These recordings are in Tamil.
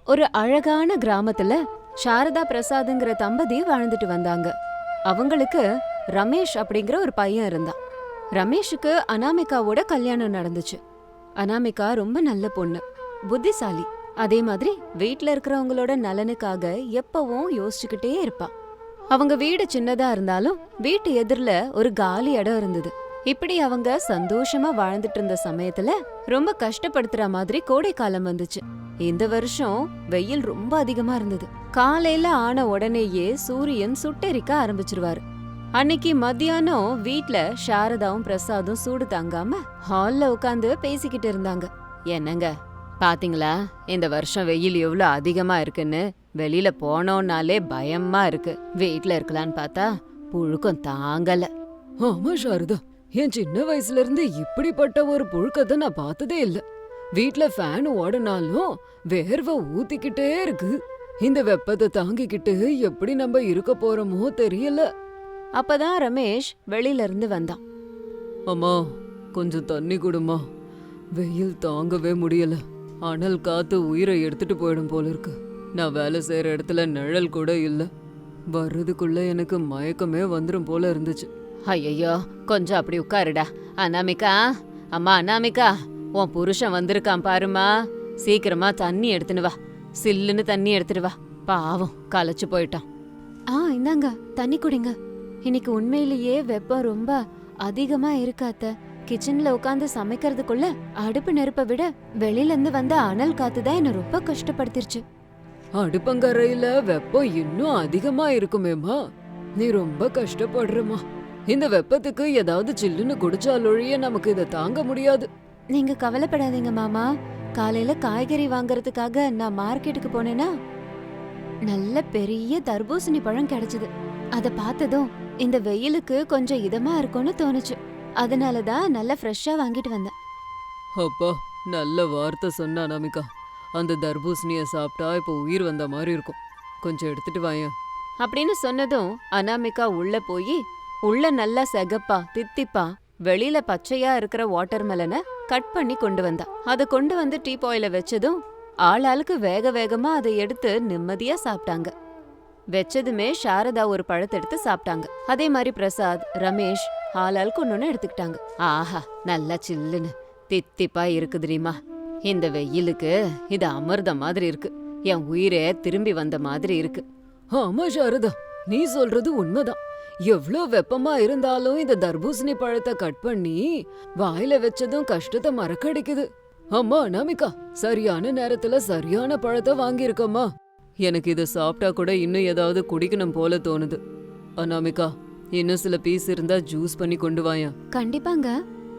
ஒரு அழகான கிராமத்துல சாரதா பிரசாத்ங்கிற தம்பதி வாழ்ந்துட்டு வந்தாங்க. அவங்களுக்கு ரமேஷ் அப்படிங்கிற ஒரு பையன் இருந்தான். ரமேஷுக்கு அனாமிகாவோட கல்யாணம் நடந்துச்சு. அனாமிகா ரொம்ப நல்ல பொண்ணு, புத்திசாலி. அதே மாதிரி வீட்ல இருக்கிறவங்களோட நலனுக்காக எப்பவும் யோசிச்சுக்கிட்டே இருப்பா. அவங்க வீடு சின்னதா இருந்தாலும் வீட்டு எதிரில ஒரு காலி இடம் இருந்தது. இப்படி அவங்க சந்தோஷமா வாழ்ந்துட்டு இருந்த சமயத்துல ரொம்ப கஷ்டப்படுத்துற மாதிரி கோடை காலம் வந்துச்சு. இந்த வருஷம் வெயில் ரொம்ப அதிகமா இருந்தது. காலையில ஆன உடனேயே சூரியன் சுட்டெரிக்க ஆரம்பிச்சிருவாரு. அன்னைக்கு மத்தியானம் வீட்ல சாரதாவும் பிரசாதும் சூடு தாங்காம ஹால்ல உட்காந்து பேசிக்கிட்டு இருந்தாங்க. என்னங்க பாத்தீங்களா, இந்த வருஷம் வெயில் எவ்வளவு அதிகமா இருக்குன்னு? வெளியில போனோம்னாலே பயமா இருக்கு. வீட்ல இருக்கலான்னு பார்த்தா புழுக்கம் தாங்கல. ஆமா சாரதா, என் சின்ன வயசுல இருந்து இப்படிப்பட்ட ஒரு புழுக்கத்தை நான் பார்த்ததே இல்ல. வீட்ல ஃபேன் ஓடனாலும் வேர்வை ஊத்திக்கிட்டே இருக்கு. இந்த வெப்பத்தை தாங்கிக்கிட்டு எப்படி நம்ம இருக்க போறோமோ தெரியல. அப்பதான் ரமேஷ் வெளியில இருந்து வந்தான். அம்மா, கொஞ்சம் தண்ணி கொடுமா. வெயில் தாங்கவே முடியல. அனல் காத்து உயிரை எடுத்துட்டு போயிடும் போல இருக்கு. நான் வேலை செய்யற இடத்துல நிழல் கூட இல்ல. வர்றதுக்குள்ள எனக்கு மயக்கமே வந்துரும் போல இருந்துச்சு. ஐயோ, கொஞ்சம் அப்படி உட்காருடா. அனாமிகா, அம்மா அனாமிகா, உன் புருஷன் வந்திருக்கான் பாருமா. சீக்கிரமா தண்ணி எடுத்துன்னு வா. சில்லுன்னு தண்ணி எடுத்துட்டு வா. பாவம் களைச்சு போயிட்டான். இந்தாங்க தண்ணி குடிங்க. இன்னைக்கு உண்மையிலேயே வெப்பம் ரொம்ப அதிகமா இருக்காத்த. கிச்சன்ல உட்காந்து சமைக்கிறதுக்குள்ள அடுப்பு நெருப்பை விட வெளியில இருந்து வந்த அனல் காத்துதான் என்ன ரொம்ப கஷ்டப்படுத்திருச்சு. அடுப்பங்கரையில வெப்பம் இன்னும் அதிகமா இருக்குமேமா. நீ ரொம்ப கஷ்டப்படுறமா. இந்த வெப்பத்துக்கு ஏதாவது சில்லுன்னு குடிச்சாலொழிய நமக்கு இதை தாங்க முடியாது. நீங்க கவலைப்படாதீங்க மாமா. காலையில காய்கறி வாங்கறதுக்காக நான் மார்க்கெட்டுக்கு போனேனா நல்ல பெரிய தர்பூசணி பழம் கிடைச்சது. அத பார்த்ததும் இந்த வெயிலுக்கு கொஞ்சம் இதமா இருக்கும்னு தோணுச்சு. அதனாலதான் நல்லா ஃப்ரெஷ்ஷா வாங்கிட்டு வந்தேன். அப்பா, நல்ல வார்த்தை சொன்ன அனாமிகா. அந்த தர்பூசணிய சாப்பிட்டா இப்போ உயிர் வந்த மாதிரி இருக்கும். கொஞ்சம் எடுத்துட்டு வாயேன் அப்படின்னு சொன்னதும் அனாமிகா உள்ள போய் உள்ள நல்லா செகப்பா தித்திப்பா வெளியில பச்சையா இருக்கிற வாட்டர் மெலனை கட் பண்ணி கொண்டு வந்தா. அதை கொண்டு வந்து டீ பாயில வச்சதும் ஆளாளுக்கு வேக வேகமா அதை எடுத்து நிம்மதியா சாப்பிட்டாங்க. வச்சதுமே சாரதா ஒரு பழத்தை எடுத்து சாப்பிட்டாங்க. அதே மாதிரி பிரசாத், ரமேஷ் ஆளாளுக்கு ஒன்னொன்னு எடுத்துக்கிட்டாங்க. ஆஹா, நல்லா சில்லுன்னு தித்திப்பா இருக்கு தெரியுமா. இந்த வெயிலுக்கு இது அமிர்தம் மாதிரி இருக்கு. என் உயிரே திரும்பி வந்த மாதிரி இருக்கு. ஆமா சாரதா, நீ சொல்றது உண்மைதான். எவ்ளோ வெப்பமா இருந்தாலும் இந்த தர்பூசணி பழத்தை கட் பண்ணி வாயில வச்சதும் கஷ்டத்தை மறக்கடிக்குது. அம்மா அனாமிகா, சரியான நேரத்துல சரியான பழத்தை வாங்கியிருக்கம்மா. எனக்கு இதை சாப்பிட்டா கூட இன்னும் ஏதாவது குடிக்கணும் போல தோணுது. அனாமிகா, இன்னும் சில பீஸ் இருந்தா ஜூஸ் பண்ணி கொண்டு வாயா. கண்டிப்பாங்க,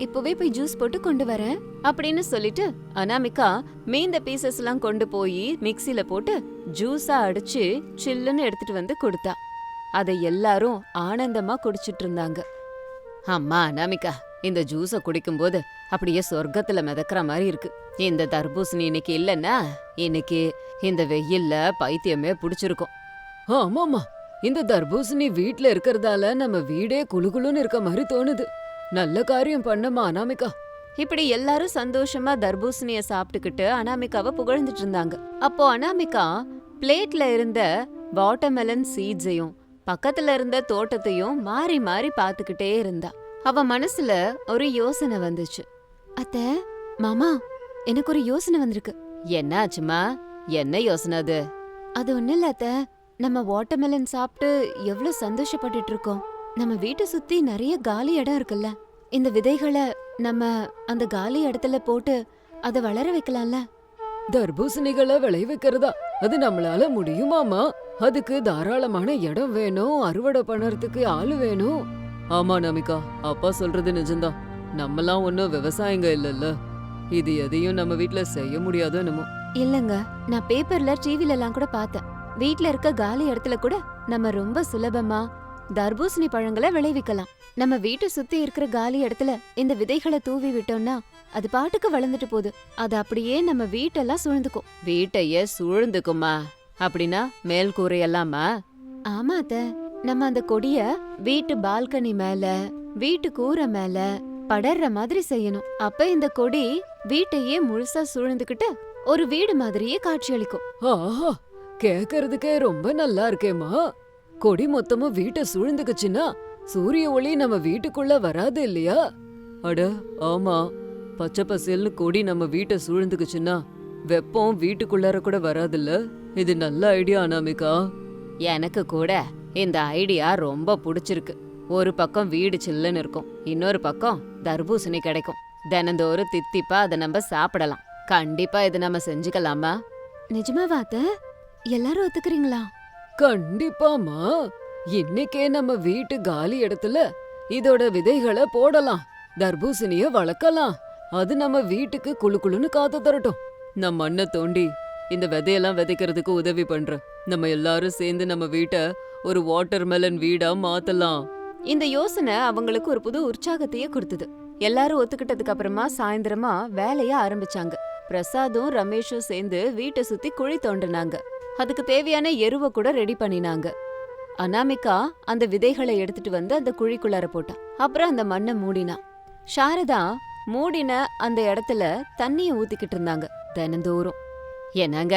இப்பவே போய் ஜூஸ் போட்டு கொண்டு வரேன் அப்படின்னு சொல்லிட்டு அனாமிகா மீந்த பீசஸ் எல்லாம் கொண்டு போய் மிக்ஸில போட்டு ஜூஸா அடிச்சு சில்லுன்னு எடுத்துட்டு வந்து கொடுத்தா. அதை எல்லாரும் ஆனந்தமா குடிச்சிட்டு இருந்தாங்க. அம்மா அனாமிகா, இந்த ஜூஸ குடிக்கும்போது அப்படியே சொர்க்கத்துல மிதக்கிற மாதிரி இருக்கு. இந்த தர்பூசணி இன்னைக்கு இல்லன்னா இன்னைக்கு இந்த வெயில்ல பைத்தியமே புடிச்சிருக்கும். ஆமாமா, இந்த தர்பூசணி வீட்ல இருக்கறதால நம்ம வீடே குளுகுளுன்னு இருக்க மாதிரி தோணுது. நல்ல காரியம் பண்ணமா அனாமிகா. இப்படி எல்லாரும் சந்தோஷமா தர்பூசணிய சாப்பிட்டுக்கிட்டு அனாமிகாவை புகழ்ந்துட்டு இருந்தாங்க. அப்போ அனாமிகா பிளேட்ல இருந்த வாட்டர்மெலன் சீட்ஸையும் பக்கத்துல இருந்த தோட்டத்தையும் மாறி மாறி பாத்துக்கிட்டே இருந்தா. அவ மனசுல ஒரு யோசனை வந்துச்சு. அத்த, மாமா, எனக்கு ஒரு யோசனை வந்திருக்கு. என்ன ஆச்சுமா? என்ன யோசனை அது? அது ஒண்ணு இல்ல அத்த, நம்ம வாட்டர்மெலன் சாப்பிட்டு எவ்வளவு சந்தோஷப்பட்டுட்டு இருக்கோம். நம்ம வீட்டை சுத்தி நிறைய காலி இடம் இருக்குல்ல. இந்த விதைகளை நம்ம அந்த காலி இடத்துல போட்டு அதை வளர வைக்கலாம்ல. தர்பூசணிகளை விளைவிக்கிறதா? அது நம்மளால முடியுமாமா? அதுக்கு தாராளமான இடம் வேணும், அறுவடை பண்ணறதுக்கு ஆளு வேணும். ஆமா நமிகா, அப்பா சொல்றது நிஜம்தான். நம்மலாம் ஒன்னும் விவசாயிங்க இல்லல்ல. இது எதையும் நம்ம வீட்ல செய்ய முடியாதோ என்னமோ. இல்லங்க, நான் பேப்பர்ல டிவில எல்லாம் கூட பார்த்தேன். வீட்ல இருக்க காலி இடத்துல கூட நம்ம ரொம்ப சுலபமா தர்பூசணி பழங்களை விளைவிக்கலாம். நம்ம வீட்டை சுத்தி இருக்கிற காலி இடத்துல இந்த விதைகளை தூவி விட்டோம்னா அது பாட்டுக்கு வளர்ந்துட்டு போகுது. அது அப்படியே நம்ம வீட்டெல்லாம் சூழ்ந்துக்கும். வீட்டையே சூழ்ந்துக்குமா? அப்படின்னா மேல் கூரையெல்லாமா? ஆமா அத்த, நம்ம அந்த கொடிய வீட்டு பால்கனி மேல, வீட்டு கூரை மேல படர்ற மாதிரி செய்யணும். அப்ப இந்த கொடி வீட்டையே முழுசா சூழ்ந்துகிட்டு ஒரு வீடு மாதிரியே காட்சியளிக்கும். ஆஹா, கேக்குறதுக்கே ரொம்ப நல்லா இருக்கேம்மா. கொடி மொத்தமும் வீட்டை சூழ்ந்துக்குச்சுன்னா சூரிய ஒளி நம்ம வீட்டுக்குள்ள வராது இல்லையா? அட ஆமா, பச்சை பசேல்னு கொடி நம்ம வீட்டை சூழ்ந்துக்குச்சுன்னா வெப்பம் வீட்டுக்குள்ளார கூட வராதுல்ல. இது நல்ல ஐடியா அனாமிகா. எனக்கு கூட இந்த ஐடியா ரொம்ப பிடிச்சிருக்கு. ஒரு பக்கம் வீடு சில்லுன்னு இருக்கும், இன்னொரு பக்கம் தர்பூசணி கிடைக்கும். தினந்தோறும் தித்திப்பா அதை நம்ம சாப்பிடலாம். கண்டிப்பா இதை நம்ம செஞ்சுக்கலாமா? நிஜமாவா அத்தை? எல்லாரும் ஒத்துக்கிறீங்களா? கண்டிப்பாமா. இன்னைக்கே நம்ம வீட்டு காலி இடத்துல இதோட விதைகளை போடலாம். தர்பூசணிய வளர்க்கலாம். அது நம்ம வீட்டுக்கு குளு குளுன்னு காத்து தரட்டும். நான் மண்ணை தோண்டி இந்த விதையெல்லாம் விதைக்கிறதுக்கு உதவி பண்றேன். நம்ம எல்லாரும் சேர்ந்து நம்ம வீட்டை ஒரு வாட்டர்மெலன் வீடா மாத்தலாம். இந்த யோசனை அவங்களுக்கு ஒரு புது உற்சாகத்தையே கொடுத்தது. எல்லாரும் ஒத்துக்கிட்டதுக்கு அப்புறமா சாயந்தரமா வேலைய ஆரம்பிச்சாங்க. பிரசாதும் ரமேஷும் சேர்ந்து வீட்டை சுத்தி குழி தோண்டினாங்க. அதுக்கு தேவையான எருவை கூட ரெடி பண்ணினாங்க. அனாமிகா அந்த விதைகளை எடுத்துட்டு வந்து அந்த குழிக்குள்ளார போட்டா. அப்புறம் அந்த மண்ணை மூடினா. சாரதா மூடின அந்த இடத்துல தண்ணிய ஊத்திக்கிட்டு இருந்தாங்க தினந்தோறும். என்னங்க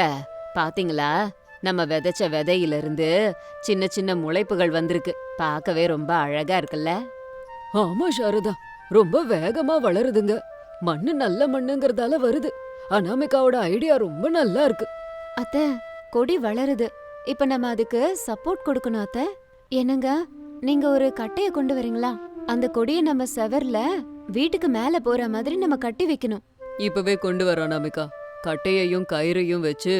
பாத்தீங்களா, நம்ம விதைச்ச விதையிலிருந்து சின்ன சின்ன முளைப்புகள் வந்திருக்கு. பார்க்கவே ரொம்ப அழகா இருக்குல்ல? ஆமா சாரதா, ரொம்ப வேகமா வளருதுங்க. மண்ணு நல்ல மண்ணுங்கறதால வருது. அனாமிகாவோட ஐடியா ரொம்ப நல்லா இருக்கு. அத்தை, கொடி வளருது. இப்ப நம்ம அதுக்கு சப்போர்ட் கொடுக்கணும் அத்தை. என்னங்க, நீங்க ஒரு கட்டைய கொண்டு வரீங்களா? அந்த கொடியை நம்ம செவர்ல வீட்டுக்கு மேல போற மாதிரி நம்ம கட்டி வைக்கணும். இப்பவே கொண்டு வர அனாமிகா. கட்டையையும் கயிறையும் வச்சு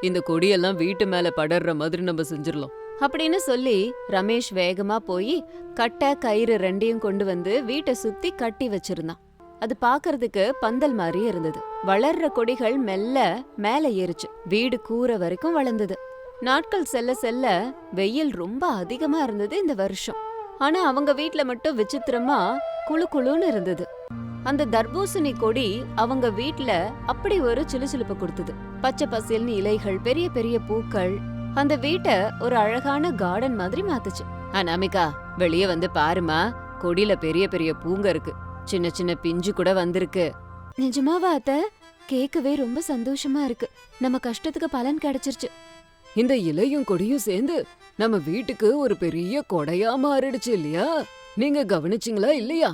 இந்த கொடியெல்லாம் வீட்டு மேல படர்ற மாதிரி நம்ம செஞ்சிடலாம் அப்படின்னு சொல்லி ரமேஷ் வேகமா போய் கட்டை கயிறு ரெண்டையும் கொண்டு வந்து வீட்டை சுத்தி கட்டி வச்சிருந்தான். அது பாக்குறதுக்கு பந்தல் மாதிரி இருந்தது. வளர்ற கொடிகள் மெல்ல மேல ஏறிச்சு. வீடு கூரை வரைக்கும் வளர்ந்தது. நாட்கள் செல்ல செல்ல வெயில் ரொம்ப அதிகமா இருந்தது இந்த வருஷம். ஆனா அவங்க வீட்ல மட்டும் விசித்திரமா குளு குளுன்னு இருந்தது. அந்த தர்பூசணி கொடி அவங்க வீட்ல அப்படி ஒரு சிலுசிலுப்பு கொடுத்தது. பச்சை பசேல்னு இலைகள், பெரிய பெரிய பூக்கள் அந்த வீட்டை ஒரு அழகான கார்டன் மாதிரி மாத்துச்சு. அனாமிகா, வெளியே வந்து பாருமா, கொடியில பெரிய பெரிய பூங்க இருக்கு. சின்ன சின்ன பிஞ்சு கூட வந்திருக்கு. நிஜமாவா அத்தை? கேட்கவே ரொம்ப சந்தோஷமா இருக்கு. நம்ம கஷ்டத்துக்கு பலன் கிடைச்சிருச்சு. இந்த இலையும் கொடியும் சேர்ந்து நம்ம வீட்டுக்கு ஒரு பெரிய கொடையா மாறிடுச்சு இல்லையா? நீங்க கவனிச்சிங்களா இல்லையா?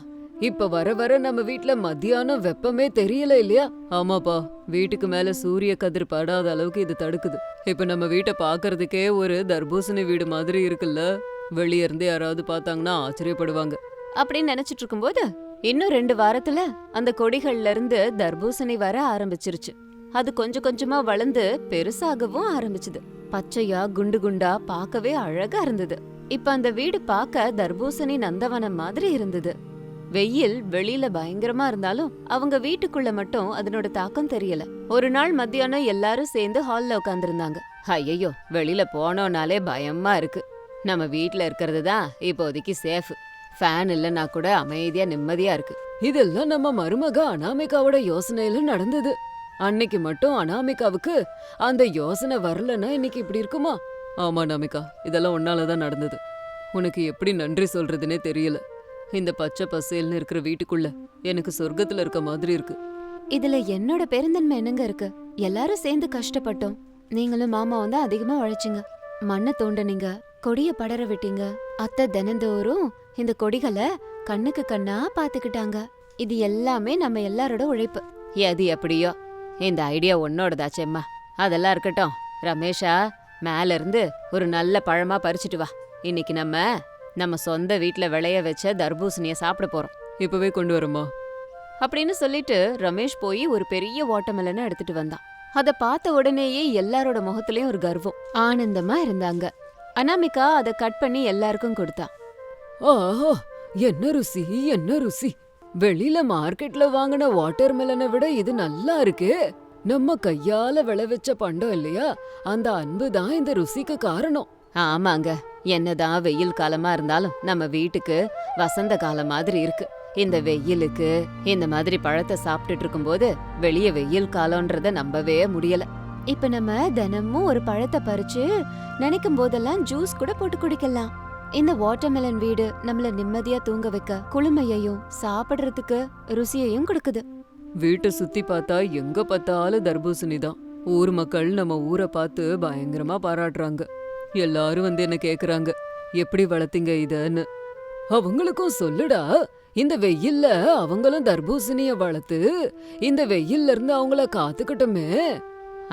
இப்ப வர வர நம்ம வீட்ல மத்தியானம் வெப்பமே தெரியல இல்லையா? ஆமாப்பா, வீட்டுக்கு மேல சூரிய கதிர் படாத அளவுக்கு இது தடுக்குது. இப்ப நம்ம வீட்டை பாக்குறதுக்கே ஒரு தர்பூசணி வீடு மாதிரி இருக்குல்ல. வெளிய இருந்து யாராவது பார்த்தாங்கன்னா ஆச்சரியப்படுவாங்க அப்படின்னு நினைச்சிட்டு இருக்கும்போது இன்னும் 2 வாரத்துல அந்த கொடிகள்ல இருந்து தர்பூசணி வர ஆரம்பிச்சிருச்சு. அது கொஞ்சம் கொஞ்சமா வளர்ந்து பெருசாகவும் ஆரம்பிச்சுது. பச்சையா குண்டு குண்டா பார்க்கவே அழகா இருந்தது. இப்ப அந்த வீடு பார்க்க தர்பூசணி நந்தவனம் மாதிரி இருந்தது. வெயில் வெளியில பயங்கரமா இருந்தாலும் அவங்க வீட்டுக்குள்ள மட்டும் அதனோட தாக்கம் தெரியல. ஒரு நாள் மத்தியானம் எல்லாரும் சேர்ந்து ஹால்ல உட்காந்துருந்தாங்க. ஐயோ, வெளியில போனோம்னாலே பயமா இருக்கு. நம்ம வீட்ல இருக்கிறது தான் இப்போதைக்கு சேஃப். ஃபேன் இல்லைன்னா கூட அமைதியா நிம்மதியா இருக்கு. இதெல்லாம் நம்ம மருமக அனாமிகாவோட யோசனையில நடந்தது. அன்னைக்கு மட்டும் அனாமிகாவுக்கு அந்த யோசனை வரலன்னா இன்னைக்கு இப்படி இருக்குமா? ஆமா அனாமிகா, இதெல்லாம் உன்னாலதான் நடந்தது. உனக்கு எப்படி நன்றி சொல்றதுன்னே தெரியல. இந்த பச்சை பசேல்னு இருக்கிற வீட்டுக்குள்ள எனக்கு சொர்க்கத்துல இருக்க மாதிரி இருக்கு. இதுல என்னோட பெருந்தன்மை என்னங்க இருக்கு? எல்லாரும் சேர்ந்து கஷ்டப்பட்டோம். நீங்களும் மாமாவும் தான் அதிகமா உழைச்சிங்க. மண்ணை தோண்டனீங்க, கொடிய படர விட்டீங்க. அத்தை தினந்தோறும் இந்த கொடிகளை கண்ணுக்கு கண்ணா பாத்துக்கிட்டாங்க. இது எல்லாமே நம்ம எல்லாரோட உழைப்பு. எது எப்படியோ இந்த ஐடியா உன்னோடதாச்சேம்மா. அதெல்லாம் இருக்கட்டும். ரமேஷா, மேல இருந்து ஒரு நல்ல பழமா பறிச்சுட்டு வா. இன்னைக்கு நம்ம சொந்த வீட்ல விளைய வச்ச தர்பூசணிய சாப்பிட போறோம். இப்பவே கொண்டு வரமா அப்படின்னு சொல்லிட்டு ரமேஷ் போய் ஒரு பெரிய வாட்டர்மெலனை எடுத்துட்டு வந்தான். அத பார்த்த உடனேயே எல்லாரோட முகத்திலயும் ஒரு கர்வம், ஆனந்தமா இருந்தாங்க. அனாமிகா அதை கட் பண்ணி எல்லாருக்கும் கொடுத்தா. ஆஹா, என்ன ருசி, என்ன ருசி! வெளியில மார்க்கெட்ல வாங்கின வாட்டர்மெலனை விட இது நல்லா இருக்கே. நம்ம கையால விளைவிச்ச பண்டம் இல்லையா? அந்த அன்பு தான் இந்த ருசிக்கு காரணம். ஆமாங்க, என்னதான் வெயில் காலமா இருந்தாலும் நம்ம வீட்டுக்கு வசந்த காலம் மாதிரி இருக்கு. இந்த வெயிலுக்கு இந்த மாதிரி பழத்தை சாப்பிட்டுட்டு இருக்கும்போது வெளிய வெயில் காலம்ன்றத நம்பவே முடியல. இப்ப நம்ம தினமும் ஒரு பழத்தை பறிச்சு நினைக்கும் போதெல்லாம் ஜூஸ் கூட போட்டு குடிக்கலாம். இந்த வாட்டர்மெலன் வீடு நம்மள நிம்மதியா தூங்க வைக்க குளுமையையும் சாப்பிடுறதுக்கு ருசியையும் கொடுக்குது. வீட்டை சுத்தி பார்த்தா எங்க பார்த்தாலும் தர்பூசணி தான். ஊர் மக்கள் நம்ம ஊரை பார்த்து பயங்கரமா பாராட்டுறாங்க. எல்லாரும் வந்து என்ன கேக்குறாங்க, எப்படி வளர்த்தீங்க இதன்னு. அவங்களுக்கும் சொல்லுடா, இந்த வெயில்ல அவங்களும் தர்பூசணிய வளர்த்து இந்த வெயில்ல இருந்து அவங்கள காத்துக்கட்டுமே.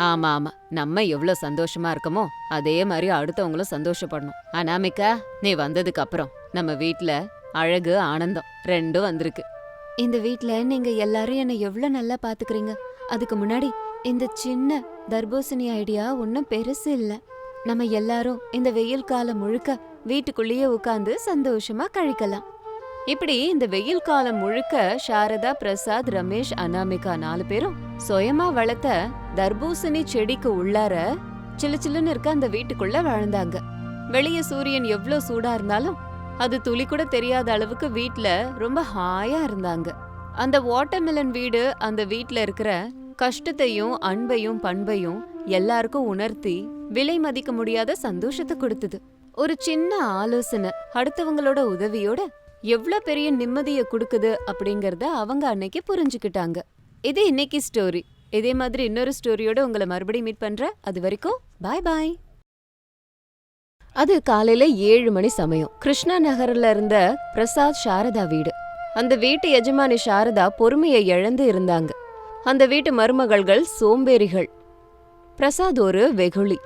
ஆமா ஆமா, நம்ம எவ்வளவு சந்தோஷமா இருக்கமோ அதே மாதிரி அடுத்தவங்களும் சந்தோஷப்படணும். அனாமிகா, நீ வந்ததுக்கு அப்புறம் நம்ம வீட்ல அழகு ஆனந்தம் ரெண்டும் வந்திருக்கு. இந்த வீட்ல நீங்க எல்லாரும் என்ன எவ்வளவு நல்லா பாத்துக்கிறீங்க. அதுக்கு முன்னாடி இந்த சின்ன தர்பூசணி ஐடியா ஒன்னும் பெருசு இல்ல. நம்ம எல்லாரும் இந்த வெயில் காலம் முழுக்க வீட்டுக்குள்ளேயே உட்கார்ந்து சந்தோஷமா கழிக்கலாம். இப்படி இந்த வெயில் காலம் முழுக்க சாரதா, பிரசாத், ரமேஷ், அனாமிகா 4 பேரும் சுயமா வளர்த்த தர்பூசணி செடிக்கு உள்ளார சில்லு சில்லுன்னு இருக்க அந்த வீட்டுக்குள்ள வாழ்ந்தாங்க. வெளிய சூரியன் எவ்ளோ சூடா இருந்தாலும் அது துளி கூட தெரியாத அளவுக்கு வீட்ல ரொம்ப ஹாயா இருந்தாங்க. அந்த வாட்டர்மெலன் வீடு அந்த வீட்ல இருக்கிற கஷ்டத்தையும் அன்பையும் பண்பையும் எல்லாருக்கும் உணர்த்தி விலை மதிக்க முடியாத சந்தோஷத்தை கொடுத்தது. ஒரு சின்ன ஆலோசனை அடுத்தவங்களோட உதவியோட எவ்ளோ பெரிய நிம்மதியை கொடுக்குது அப்படிங்கறத அவங்க அன்னைக்கு புரிஞ்சுக்கிட்டாங்க. இது இன்னைக்கு ஸ்டோரி. இதே மாதிரி இன்னொரு ஸ்டோரியோட உங்களை மறுபடியும் மீட் பண்றேன். அது வரைக்கும் பாய் பாய். அது காலையில 7 மணி சமயம். கிருஷ்ணா நகர்ல இருந்த பிரசாத் சாரதா வீடு. அந்த வீட்டு எஜமானி சாரதா பொறுமையை இழந்து இருந்தாங்க. அந்த வீட்டு மருமகள்கள் சோம்பேறிகள். பிரசாத் ஒரு வெகுளி.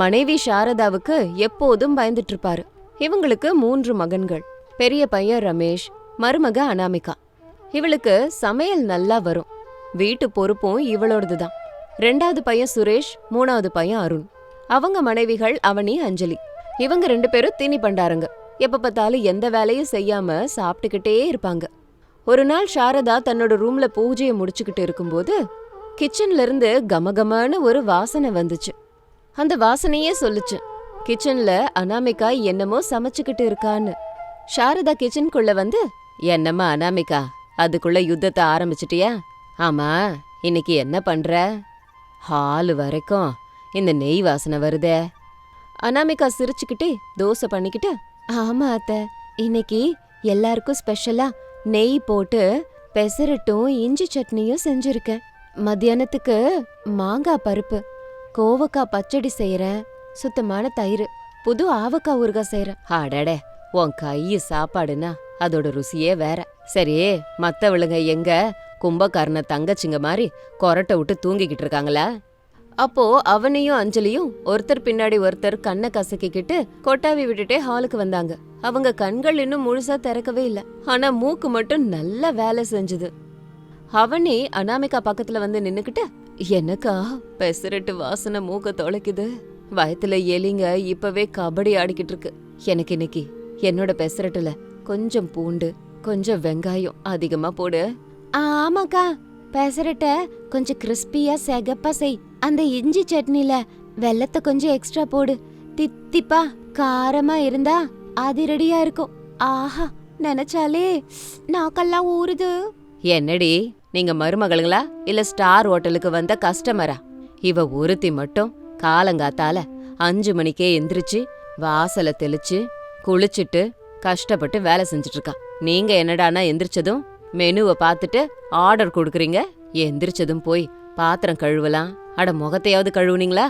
மனைவி சாரதாவுக்கு எப்போதும் பயந்துட்டு இருப்பாரு. இவங்களுக்கு 3 மகன்கள். பெரிய பையன் ரமேஷ், மருமக அனாமிகா. இவளுக்கு சமையல் நல்லா வரும். வீட்டு பொறுப்பும் இவளோடதுதான். 2வது பையன் சுரேஷ், 3வது பையன் அருண். அவங்க மனைவிகள் அவனி, அஞ்சலி. இவங்க 2 பேரும் தீனி பண்டாருங்க. எப்ப பார்த்தாலும் எந்த வேலையும் செய்யாம சாப்பிட்டுக்கிட்டே இருப்பாங்க. ஒரு நாள் சாரதா தன்னோட ரூம்ல பூஜையை முடிச்சுக்கிட்டு இருக்கும்போது கிச்சன்ல இருந்து கமகமான ஒரு வாசனை வந்துச்சு. அந்த வாசனையே சொல்லுச்சு, கிச்சன்ல அனாமிகா என்னமோ சமைச்சுக்கிட்டு இருக்கான்னு. சாரதா கிச்சனுக்குள்ள வந்து, என்னம்மா அனாமிகா, அதுக்குள்ள யுத்தத்தை ஆரம்பிச்சிட்டியா? ஆமா, இன்னைக்கு என்ன பண்ற? ஹாலு வரைக்கும் இந்த நெய் வாசனை வருதே. அனாமிகா சிரிச்சுக்கிட்டே தோசை பண்ணிக்கிட்டு, ஆமா அத்தை, இன்னைக்கு எல்லாருக்கும் ஸ்பெஷலா நெய் போட்டு பெசரட்டும் இஞ்சி சட்னியும் செஞ்சிருக்கேன். மத்தியானத்துக்கு மாங்காய் பருப்பு, கோவக்காய் பச்சடி செய்யறேன், சுத்தமான தயிர், புது ஆவக்காய் ஊறுகாய் செய்யறேன். அடடே, உன் கையு சாப்பாடுனா அதோட ருசியே வேற. சரி, மத்தவளுங்க எங்க கும்பக்காரன தங்கச்சிங்க மாதிரி கொரட்டை விட்டு தூங்கிக்கிட்டு இருக்காங்களா? அப்போ அவனையும் அஞ்சலியும் ஒருத்தர் பின்னாடி ஒருத்தர் கண்ணை கசக்கிக்கிட்டு கொட்டாவி விட்டுட்டே ஹாலுக்கு வந்தாங்க. அவங்க கண்கள் இன்னும் முழுசா திறக்கவே இல்ல. ஆனா மூக்கு மட்டும் நல்லா வேலை செஞ்சுது. அவனி அனாமிகா பக்கத்துல வந்து நின்னுக்கிட்டு, எனக்கா பெசரட்டு வாசனை மூக்க தொலைக்குது, வயத்துல எலிங்க இப்பவே கபடி ஆடிக்கிட்டு இருக்கு. எனக்கு இன்னைக்கு என்னோட பெசரட்டுல கொஞ்சம் பூண்டு, கொஞ்சம் வெங்காயம் அதிகமா போடு. ஆமாக்கா, பெசரட்ட கொஞ்சம் கிறிஸ்பியா செகப்பா செய். அந்த இஞ்சி சட்னில வெல்லத்தை கொஞ்சம் எக்ஸ்ட்ரா போடு. தித்திப்பா காரமா இருந்தா அதிரடியா இருக்கும். ஆஹா, நினைச்சாலே நாக்கெல்லாம் ஊறுது. என்னடி, நீங்க மருமகளுங்களா இல்ல ஸ்டார் ஹோட்டலுக்கு வந்த கஸ்டமரா? இவ ஒருத்தி மட்டும் காலங்காத்தால 5 மணிக்கே எந்திரிச்சு வாசலை தெளிச்சு குளிச்சுட்டு கஷ்டப்பட்டு வேலை செஞ்சுட்டு இருக்கா. நீங்க என்னடானா எந்திரிச்சதும் மெனுவை பார்த்துட்டு ஆர்டர் கொடுக்குறீங்க. எந்திரிச்சதும் போய் பாத்திரம் கழுவலாம். அட, முகத்தையாவது கழுவுனீங்களா?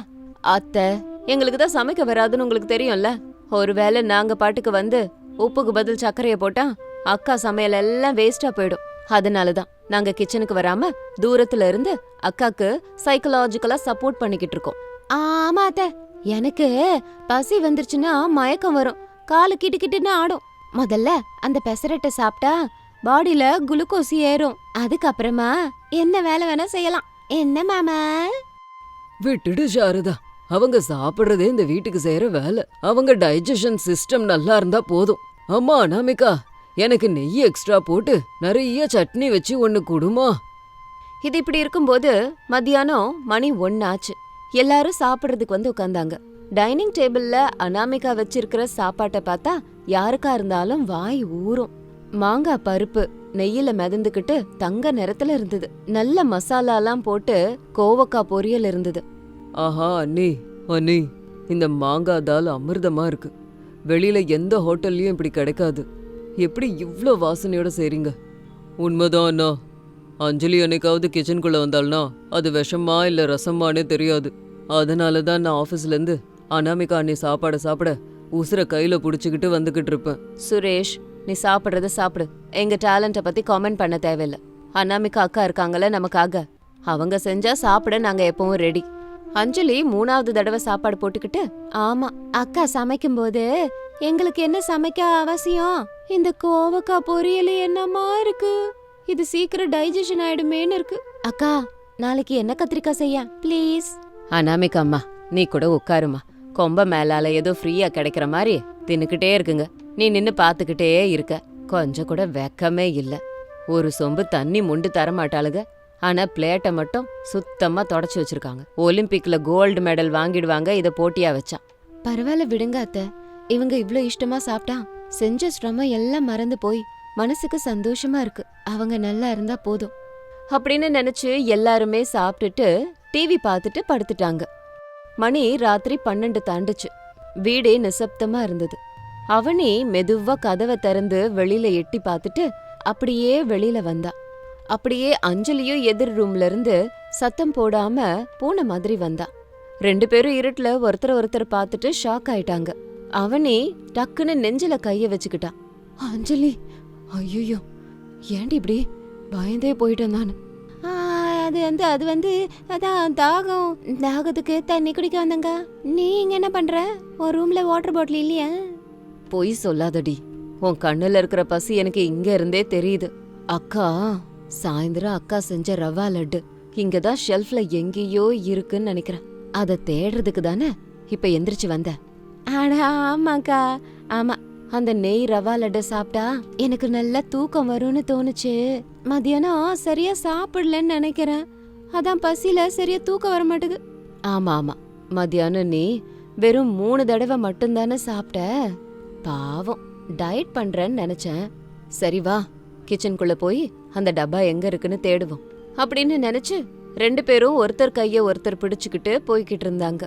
அத்தை, எங்களுக்கு தான் சமைக்க வராதுன்னு உங்களுக்கு தெரியும்ல. ஒருவேளை நாங்க பாட்டுக்கு வந்து உப்புக்கு பதில் சர்க்கரைய போட்டா அக்கா சமையல் எல்லாம் வேஸ்டா போயிடும். அதனாலதான் நாங்க கிச்சனுக்கு வராம தூரத்துல இருந்து அக்காக்கு சைக்கலாஜிக்கலா சப்போர்ட் பண்ணிக்கிட்டு இருக்கோம். ஆமா அத்தை, எனக்கு பசி வந்துருச்சுன்னா மயக்கம் வரும், காலு கிட்டு கிட்டுன்னு ஆடும். முதல்ல அந்த பெசரட்டை சாப்பிட்டா பாடியில குளுக்கோஸ் ஏறும். அதுக்கப்புறமா என்ன வேலை வேணா செய்யலாம். என்ன மாமா? விட்டுடு சாரதா, அவங்க சாப்பிடுறதே இந்த வீட்டுக்கு செய்யற வேலை. அவங்க டைஜஷன் சிஸ்டம் நல்லா இருந்தா போதும். அம்மா அனாமிகா, எனக்கு நெய் எக்ஸ்ட்ரா போட்டு நிறைய சட்னி வச்சு ஒன்னு குடுமா. இது இப்படி இருக்கும்போது மத்தியானம் மணி 1 ஆச்சு. எல்லாரும் சாப்பிடுறதுக்கு வந்து உட்கார்ந்தாங்க. டைனிங் டேபிள்ல அனாமிகா வச்சிருக்கிற சாப்பாட்டை பார்த்தா யாருக்கா இருந்தாலும் வாய் ஊறும். மாங்காய் பருப்பு நெய்யில மிதந்துக்கிட்டு தங்க நிறத்துல இருந்தது. நல்ல மசாலாலாம் போட்டு கோவக்காய் பொரியல் இருந்தது. ஆஹா அண்ணி, அண்ணி, இந்த மாங்காய் தால் அமிர்தமா இருக்கு. வெளியில எந்த ஹோட்டல்லயும் இப்படி கிடைக்காது. எப்படி இவ்ளோ வாசனையோட செய்றீங்க? உண்மைதான் அண்ணா, அஞ்சலி என்னைக்காவது கிச்சனுக்குள்ள வந்தாள்னா அது விஷமா இல்ல ரசமானே தெரியாது. அதனால தான் நான் ஆஃபீஸ்ல இருந்து அனாமிகா அண்ணி சாப்பாட சாப்பிட உசுர கையில புடிச்சுக்கிட்டு வந்துகிட்டு இருப்பேன். சுரேஷ், நீ சாப்பிடுறத சாப்பிடு. எங்க டேலண்ட்டை பத்தி காமெண்ட் பண்ண தேவையில்ல. அனாமிகா அக்கா இருக்காங்கல்ல நமக்காக, அவங்க செஞ்சா சாப்பிட நாங்க எப்பவும் ரெடி. அஞ்சலி 3வது தடவை சாப்பாடு போட்டுக்கிட்டு, ஆமா அக்கா சமைக்கும் போது எங்களுக்கு என்ன சமைக்க அவசியம், இந்த கோவக்காய் பொரியல் என்னமா இருக்கு, இது சீக்கிரம் டைஜஷன் ஆயிடுமேன்னு இருக்கு. அக்கா நாளைக்கு என்ன கத்திரிக்காய் செய்ய ப்ளீஸ். அனாமிகா அம்மா, நீ கூட உட்காருமா. கொம்ப மேலால ஏதோ ஃப்ரீயா கிடைக்கிற மாதிரி தின்னுக்கிட்டே இருக்குங்க. நீ நின்னு பாத்துக்கிட்டே இருக்க. கொஞ்சம் கூட வெக்கமே இல்ல. ஒரு சொம்பு தண்ணி முண்டு தர மாட்டாளுங்க. ஆனா பிளேட்டை மட்டும் சுத்தமா தொடச்சு வச்சிருக்காங்க. ஒலிம்பிக்ல கோல்டு மெடல் வாங்கிடுவாங்க இத போட்டியா வச்சா. பரவாயில்ல விடுங்க அத்தை, இவங்க இவ்ளோ இஷ்டமா சாப்பிட்டா செஞ்ச சிரமம் எல்லாம் மறந்து போய் மனசுக்கு சந்தோஷமா இருக்கு. அவங்க நல்லா இருந்தா போதும் அப்படின்னு நினைச்சு எல்லாருமே சாப்பிட்டுட்டு டிவி பார்த்துட்டு படுத்துட்டாங்க. மணி ராத்திரி 12 தாண்டுச்சு. வீடே நிசப்தமா இருந்தது. அவனி மெதுவா கதவை திறந்து வெளியில எட்டி பார்த்துட்டு அப்படியே வெளியில வந்தா. அப்படியே அஞ்சலியும் எதிர் ரூம்ல இருந்து சத்தம் போடாம பூனை மாதிரி வந்தா. 2 பேரும் இருட்டுல ஒருத்தர் பார்த்துட்டு ஷாக் ஆயிட்டாங்க. அவனி டக்குன்னு நெஞ்சில கைய வச்சுக்கிட்டான். அஞ்சலி, ஐயோ ஏண்டி இப்படி? பயந்தே போயிட்டேன் நானு. அது வந்து அதான் தாகத்துக்கு தண்ணி குடிக்க வந்தங்க. நீ இங்க என்ன பண்ற? ஒரு ரூம்ல வாட்டர் பாட்டில் இல்லையா? பொய் சொல்லாதடி, உன் கண்ணுல இருக்கிற பசி எனக்கு இங்க இருந்தே தெரியுது. அக்கா சாயந்தரம் அக்கா செஞ்ச ரவா லட்டு இங்கதான் ஷெல்ஃப்ல எங்கேயோ இருக்குன்னு நினைக்கிறேன். அத தேடுறதுக்கு தானே இப்ப எந்திரிச்சு வந்த. ஆனா ஆமாக்கா, ஆமா அந்த நெய் ரவா லட்டு சாப்பிட்டா எனக்கு நல்லா தூக்கம் வரும்னு தோணுச்சு. மதியானம் சரியா சாப்பிடலன்னு நினைக்கிறேன். அதான் பசியில சரியா தூக்கம் வர மாட்டுது. ஆமா ஆமா, மதியானம் நீ வெறும் 3 தடவை மட்டும்தானே சாப்பிட்ட. பாவம், டயட் பண்றேன்னு நினைச்சேன். சரி வா, கிச்சனுக்குள்ள போய் அந்த டப்பா எங்க இருக்குன்னு தேடுவோம் அப்படின்னு நினைச்சு 2 பேரும் ஒருத்தர் கைய ஒருத்தர் பிடிச்சுக்கிட்டு போய்கிட்டு இருந்தாங்க.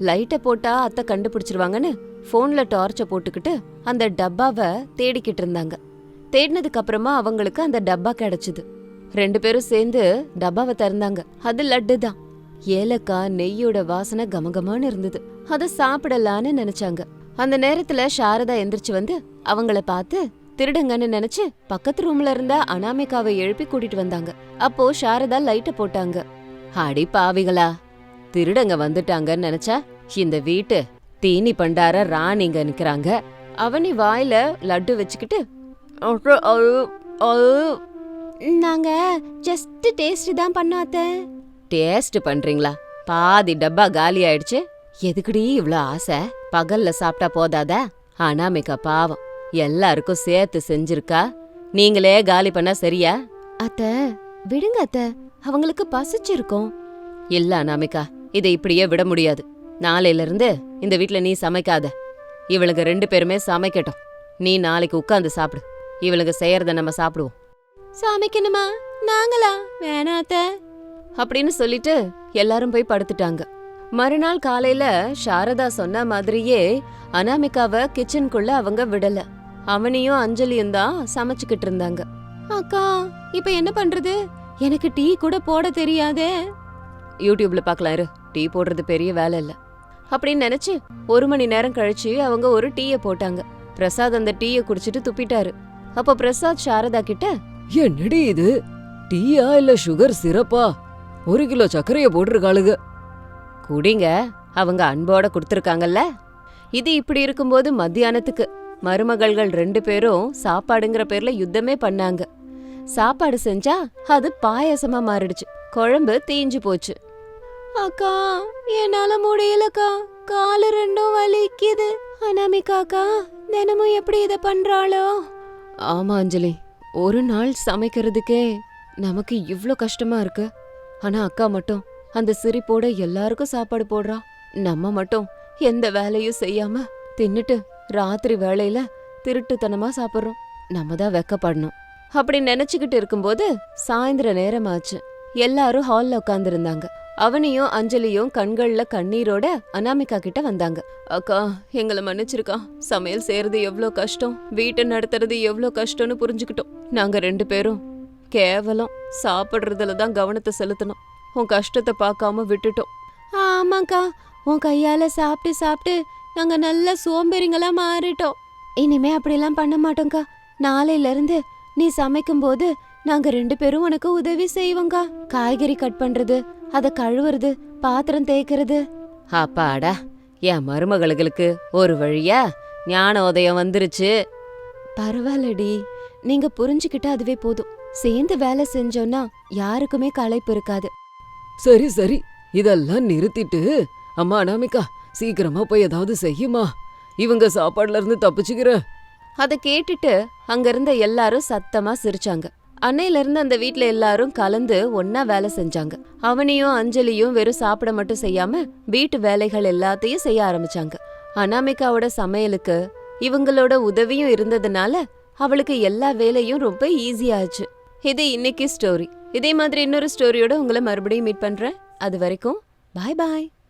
லைட்ட போட்டா அத்தை கண்டுபிடிச்சிருவாங்கன்னு போன்ல டார்ச்ச போட்டுக்கிட்டு அந்த டப்பாவை தேடிக்கிட்டு இருந்தாங்க. தேடினதுக்கு அப்புறமா அவங்களுக்கு அந்த டப்பா கிடைச்சது. 2 பேரும் சேர்ந்து டப்பாவை திறந்தாங்க. அது லட்டு தான். ஏலக்காய் நெய்யோட வாசனை கமகமான்னு இருந்தது. அத சாப்பிடலான்னு நினைச்சாங்க. அந்த நேரத்துல சாரதா எந்திரிச்சு வந்து அவங்கள பார்த்து திருடுங்கன்னு நினைச்சு பக்கத்து ரூம்ல இருந்த அனாமிகாவை எழுப்பி கூட்டிட்டு வந்தாங்க. அப்போ சாரதா லைட்ட போட்டாங்க. அடி பாவிகளா, திருடங்க வந்துட்டாங்கன்னு நினைச்சா இந்த வீட்டு தீனி பண்டார ராணிங்க நிக்கிறாங்க. அவனி வாயில லட்டு வச்சுக்கிட்டு, நாங்க ஜஸ்ட் டேஸ்ட் தான் பண்ணோம் அத்தை. டேஸ்ட் பண்றீங்களா? பாதி டப்பா காலி ஆயிடுச்சு. எதுக்குடி இவ்ளோ ஆசை? பகல்ல சாப்பிட்டா போதாதா? அனாமிகா பாவம் எல்லாருக்கும் சேர்த்து செஞ்சிருக்கா. நீங்களே காலி பண்ணா சரியா? அத்தை விடுங்க அத்தை, அவங்களுக்கு பசிச்சிருக்கும். இல்ல அனாமிகா, இதை இப்படியே விட முடியாது. நாளையில இருந்து இந்த வீட்ல நீ சமைக்காத. இவளுங்க 2 பேருமே சமைக்கட்டும். நீ நாளைக்கு உட்கார்ந்து சாப்பிடு. இவளுங்க செய்யறத நம்ம சாப்பிடுவோம். சமைக்கணுமா? நாங்களா? வேணாத்த அப்படின்னு சொல்லிட்டு எல்லாரும் போய் படுத்துட்டாங்க. மறுநாள் காலையில சாரதா சொன்ன மாதிரியே அனாமிகாவை கிச்சனுக்குள்ள அவங்க விடல. அவனியும் அஞ்சலியும் தான் சமைச்சுக்கிட்டு இருந்தாங்க. அக்கா இப்ப என்ன பண்றது? எனக்கு டீ கூட போட தெரியாதே. யூடியூப்ல பாக்கலாம் இரு, டீ போடுறது பெரிய வேலை இல்ல அப்படின்னு நினைச்சு 1 மணி நேரம் கழிச்சு அவங்க ஒரு டீய போட்டாங்க. பிரசாத் அந்த டீய குடிச்சிட்டு துப்பிட்டாரு. அப்ப பிரசாத் சாரதா கிட்ட, என்னடி இது, டீயா இல்ல சுகர் சிரப்பா? 1 கிலோ சர்க்கரைய போட்டிருக்காளுங்க. குடிங்க, அவங்க அன்போட கொடுத்துருக்காங்கல்ல. இது இப்படி இருக்கும்போது மத்தியானத்துக்கு மருமகள்கள் 2 பேரும் சாப்பாடுங்கிற பேர்ல யுத்தமே பண்ணாங்க. சாப்பாடு செஞ்சா அது பாயசமா மாறிடுச்சு. குழம்பு தீஞ்சு போச்சு. அக்கா என்னால முடியலக்கா, காலு 2ம் வலிக்குது. அனாமிகாக்கா தினமும் எப்படி இத பண்றாளோ? ஆமா அஞ்சலி, ஒரு நாள் சமைக்கிறதுக்கே நமக்கு இவ்ளோ கஷ்டமா இருக்கு. ஆனா அக்கா மட்டும் அந்த சிரிப்போட எல்லாருக்கும் சாப்பாடு போடுறா. நம்ம மட்டும் எந்த வேலையும் செய்யாம தின்னுட்டு ராத்திரி வேளையில திருட்டுத்தனமா சாப்பிடுறோம். நம்ம தான் வெக்கப்படணும் அப்படி நினைச்சுக்கிட்டு இருக்கும்போது சாயந்தர நேரம் ஆச்சு. எல்லாரும் ஹால்ல உட்கார்ந்திருந்தாங்க. அவனியும் அஞ்சலியும் கண்கள்ல கண்ணீரோட அனாமிகா கிட்ட வந்தாங்க. அக்கா எங்களை மன்னிச்சிருக்கா, சமையல் செய்யறது எவ்வளோ கஷ்டம், வீட்டை நடத்துறது எவ்வளோ கஷ்டம்னு புரிஞ்சுக்கிட்டோம். நாங்க 2 பேரும் கேவலம் சாப்பிடுறதுல தான் கவனத்தை செலுத்தணும். உன் கஷ்டத்தை பார்க்காம விட்டுட்டோம். ஆமாக்கா, உன் கையால சாப்பிட்டு சாப்பிட்டு நாங்க நல்ல சோம்பேறிங்களா மாறிட்டோம். இனிமே அப்படிலாம் பண்ண மாட்டோம்க்கா. நாளையில இருந்து நீ சமைக்கும் போது நாங்க 2 பேரும் உனக்கு உதவி செய்வோங்கா. காய்கறி கட் பண்றது, அத கழுவுறது, பாத்திரம் தேய்க்கிறது. அப்பாடா, என் மருமகளுக்கு ஒரு வழியா ஞான உதயம் வந்துருச்சு. பரவாயில்லடி, நீங்க புரிஞ்சுக்கிட்டா அதுவே போதும். சேர்ந்து வேலை செஞ்சோம்னா யாருக்குமே களைப்பு இருக்காது. சரி சரி, இதெல்லாம் நிறுத்திட்டு அம்மா அனாமிகா சீக்கிரமா போய் ஏதாவது செய்யுமா. இவங்க சாப்பாடுல இருந்து தப்பிச்சுக்கிற. அத கேட்டுட்டு அங்க இருந்த எல்லாரும் சத்தமா சிரிச்சாங்க. அன்னையில இருந்து அந்த வீட்ல எல்லாரும் கலந்து ஒன்னா வேலை செஞ்சாங்க. அவனியும் அஞ்சலியும் வெறும் சாப்பிட மட்டும் செய்யாம வீட்டு வேலைகள் எல்லாத்தையும் செய்ய ஆரம்பிச்சாங்க. அனாமிகாவோட சமையலுக்கு இவங்களோட உதவியும் இருந்ததுனால அவளுக்கு எல்லா வேலையும் ரொம்ப ஈஸியாச்சு. இது இன்னைக்கு ஸ்டோரி. இதே மாதிரி இன்னொரு ஸ்டோரியோட உங்களை மறுபடியும் மீட் பண்றேன். அது வரைக்கும் பாய் பாய்.